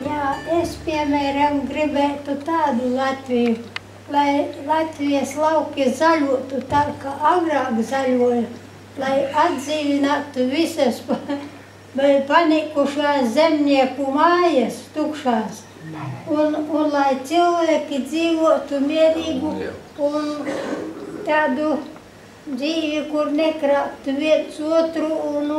Jā, es, piemēram, gribētu tādu Latviju, lai Latvijas lauki zaļotu tā, kā agrāk zaļoja, lai atdzīvinātu visas panikušās zemnieku mājas tukšās, un lai cilvēki dzīvotu mierīgu un tādu dzīvi, kur nekrāptu viens otru un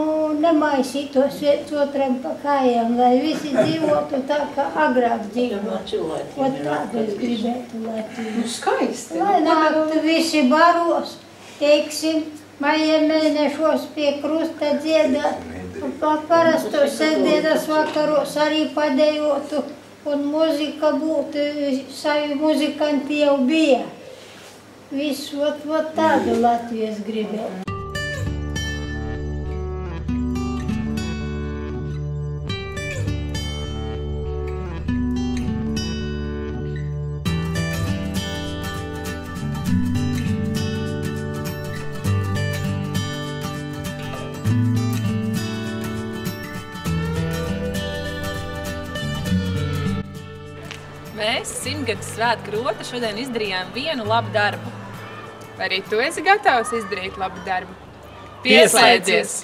nemaisītos viens otram pa kājām, lai visi dzīvotu tā, kā agrāk dzīvotu. Un tādu es gribētu Latviju. Skaisti. Lai nāktu visi baros, teiksim, maija mēnešos pie krusta dziedāt, un parastos sestdienas vakaros arī padejotu, un muzika būtu, savi muzikanti jau bija. Visu tādu Latviju es gribēju. Mēs, Simtgades svētku rota, šodien izdarījām vienu labu darbu. Vai arī tu esi gatavs izdarīt labu darbu? Pieslēdzies!